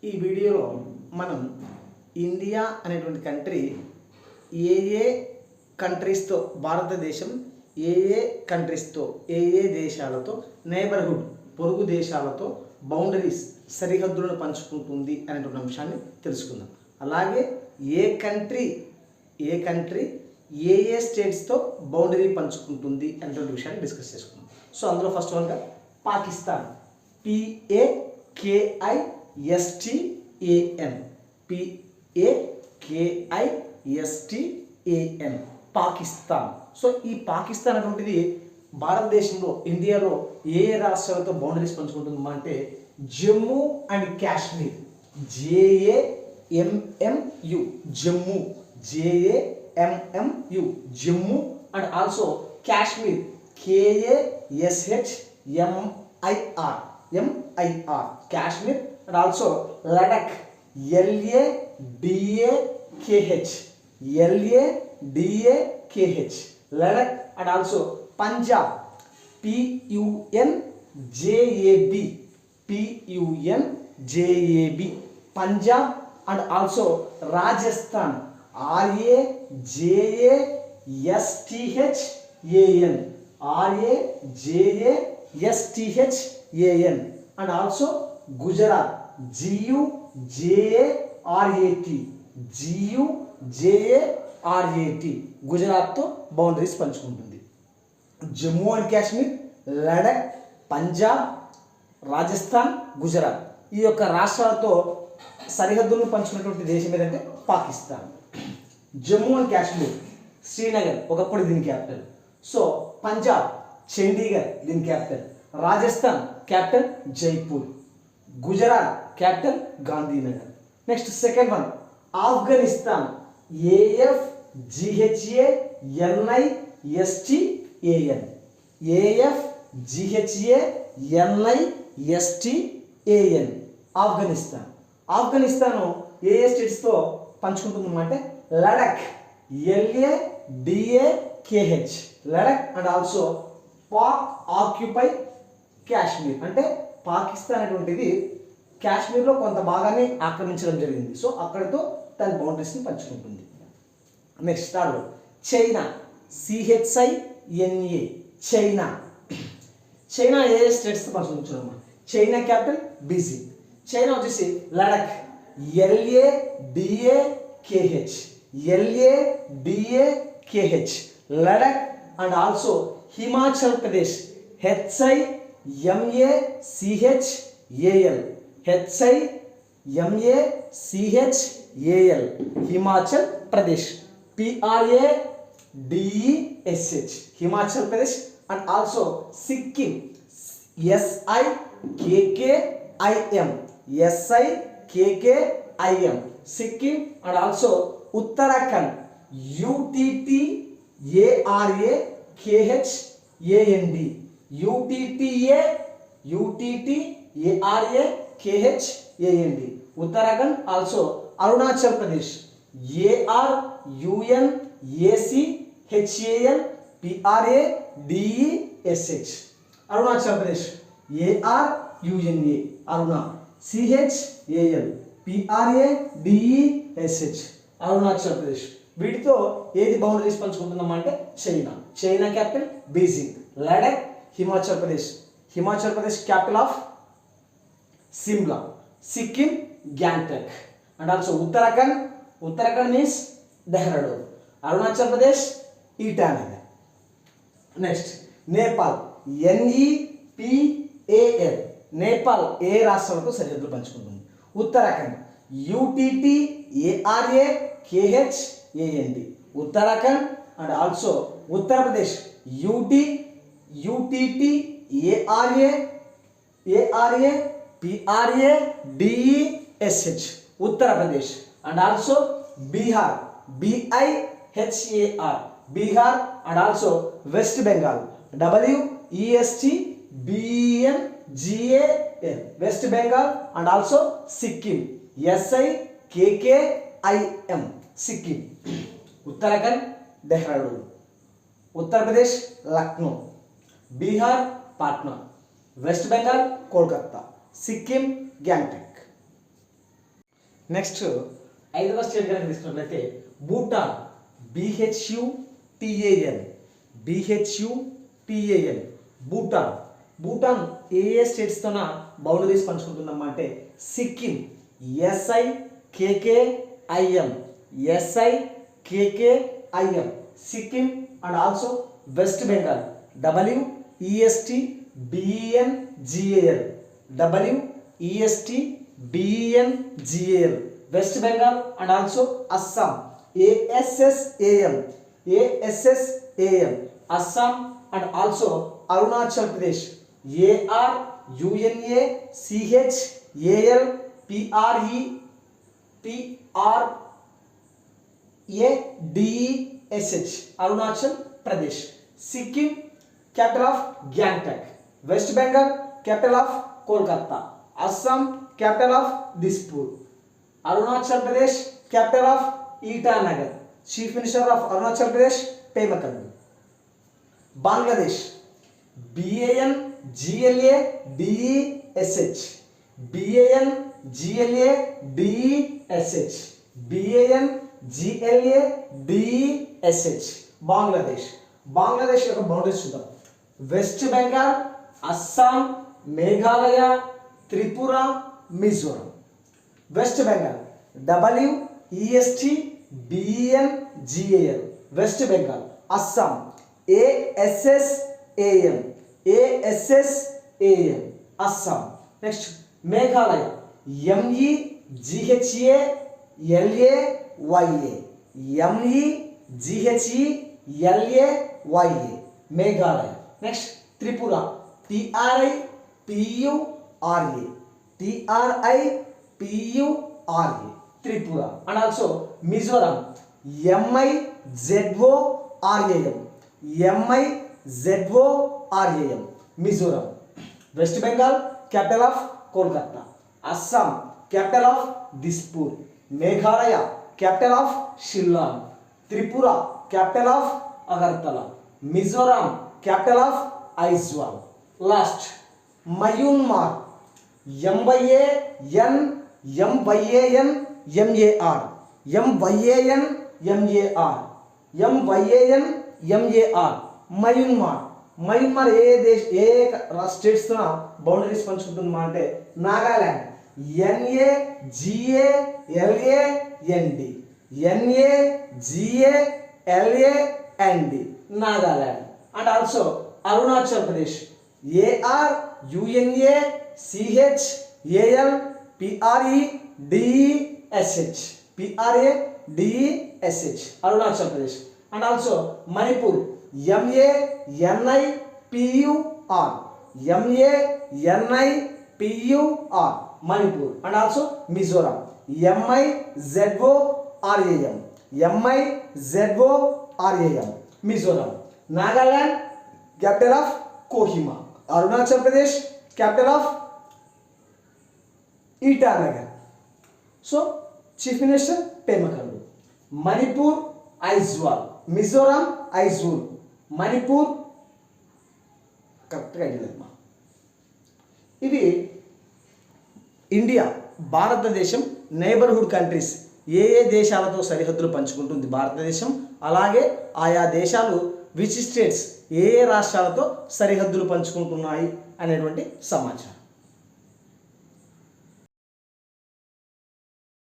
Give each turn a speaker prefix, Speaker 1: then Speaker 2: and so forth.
Speaker 1: ఈ వీడియోలో మనం ఇండియా అనేటువంటి కంట్రీ ఏ ఏ కంట్రీస్తో భారతదేశం ఏ ఏ కంట్రీస్తో ఏ ఏ దేశాలతో నైబర్హుడ్ పొరుగు దేశాలతో బౌండరీస్ సరిహద్దులను పంచుకుంటుంది అనేటువంటి అంశాన్ని తెలుసుకుందాం. అలాగే ఏ కంట్రీ ఏ ఏ స్టేట్స్తో బౌండరీ పంచుకుంటుంది అనేటువంటి విషయాన్ని డిస్కస్ చేసుకుందాం. సో అందులో ఫస్ట్ వన్గా పాకిస్తాన్, PAKISTAN పాకిస్తాన్. సో ఈ పాకిస్తాన్ అనేటువంటిది భారతదేశంలో ఇండియాలో ఏ రాష్ట్రాలతో బౌండరీస్ పంచుకుంటుందా అంటే Jammu and Kashmir, JAMMU Jammu, JAMMU Jammu, and also Kashmir, KASHMIR Kashmir, and also Ladakh, LADAKH Ladakh, and also Punjab, PUNJAB Punjab, and also Rajasthan, RAJASTHAN and also Gujarat, GUJARAT గుజరాత్తో బౌండరీస్ పంచుకుంటుంది. జమ్మూ అండ్ కాశ్మీర్, లడక్, పంజాబ్, రాజస్థాన్, గుజరాత్ ఈ యొక్క రాష్ట్రాలతో సరిహద్దులను పంచుకున్నటువంటి దేశం ఏదంటే పాకిస్తాన్. జమ్మూ అండ్ కాశ్మీర్ శ్రీనగర్ ఒకప్పుడు దీని క్యాపిటల్. సో పంజాబ్ చండీగఢ్ దీని capital, Rajasthan capital Jaipur, Gujarat capital Gandhinagar. Next second one Afghanistan, AFGHANISTAN Afghanistan. Afghanistan ఏ ఏ స్టేట్స్తో పంచుకుంటుందంటే Ladakh, LADAKH Ladakh, and also Pak occupy Kashmir అంటే పాకిస్తాన్ అనేటువంటిది కాశ్మీర్లో కొంత భాగాన్ని ఆక్రమించడం జరిగింది. సో అక్కడితో దాని బౌండరీస్ని పంచుకుంటుంది. Next third China, CHINA China ఏ స్టేట్స్తో పంచుకుంటున్నామా? China capital Beijing. చైనా వచ్చేసి Ladakh, LADAKH Ladakh, and also Himachal Pradesh, HIMACHAL Himachal Pradesh, PRADESH Himachal Pradesh, and also Sikkim, SIKKIM Sikkim, and also Uttarakhand, UTTARAKHAND Uttarakhand, also Arunachal Pradesh, ARUNACHALPRADESH Arunachal Pradesh, ARUNA Aruna, CHALPRADESH Arunachal Pradesh. వీటితో ఏది బౌండరీస్ పంచుకుంటున్నాం అంటే China capital Beijing, Ladakh Himachal Pradesh capital of Shimla, Sikkim Gangtok, and also Uttarakhand means Dehradun, Arunachal Pradesh Itanagar. Next Nepal, NEPAL Nepal ఏ రాష్ట్రాలతో సరిహద్దులు పంచుకుంటుంది? Uttarakhand, UTTARAKHAND Uttarakhand, and also Uttar Pradesh, UTTARAPRADESH Uttar Pradesh, and also Bihar, Bihar, and also west Bengal, WESTBENGAL west Bengal, and also Sikkim, SIKKIM Sikkim. Uttarakhand Dehradun, Uttar Pradesh Lucknow, Bihar Patna, west Bengal Kolkata, Sikkim Gangtok. Next 5వ state కనుక తీసుకున్నట్లయితే భూటాన్, BHUTAN, భూటాన్. భూటాన్ ఏ స్టేట్స్తోన బౌండరీస్ పంచుకుంటుందమ్మా అంటే Sikkim, SIKKIM, Sikkim. And also west Bengal, WESTBENGAL, west Bengal. And also Assam, ASSAM, Assam. And also Arunachal Pradesh, ARUNACHALPREDESH, Arunachal Pradesh. Sikkim capital of Gangtok, west Bengal capital of Kolkata, Assam capital of Dispur, Arunachal Pradesh capital of Itanagar, chief minister of Arunachal Pradesh Pema Khandu. Bangladesh, BANGLADESH, Bangladesh. Bangladesh యొక్క boundaries చూద్దాం. West Bengal, Assam, Meghalaya, Tripura, Mizoram. West Bengal WESTBENGAL, west Bengal. Assam ASSAM, Assam. Next Meghalaya MEGHALAYA, Meghalaya. Next Tripura TRIPURA, Tripura. And also Mizoram MIZORAM, Mizoram. West Bengal capital of Kolkata, Assam capital of Dispur, Meghalaya capital of Shillong, Tripura capital of Agartala, Mizoram capital of Aizawl. Last Myanmar, MYANMAR, Myanmar. Myanmar ఏ states boundaries పంచుకుంటుందా అంటే Nagaland, NAGALAND, Nagaland. And also Arunachal Pradesh, ARUNACHALPREDESH, Arunachal Pradesh. And also Manipur, MANIPUR, Manipur. And also Mizoram MIZORAM, Mizoram. Nagaland capital of Kohima, Arunachal Pradesh capital of Itanagar. So chief minister Pema Khandu. Manipur Aizawl, Mizoram Aizawl, Manipur కరెక్ట్గా అయిందమ్మా. ఇది India, భారతదేశం neighbourhood countries ఏ దేశాలతో సరిహద్దులు పంచుకుంటుంది భారతదేశం, అలాగే ఆయా దేశాలు విచ్ స్టేట్స్ ఏ రాష్ట్రాలతో సరిహద్దులు పంచుకుంటున్నాయి అనేటువంటి సమాచారం.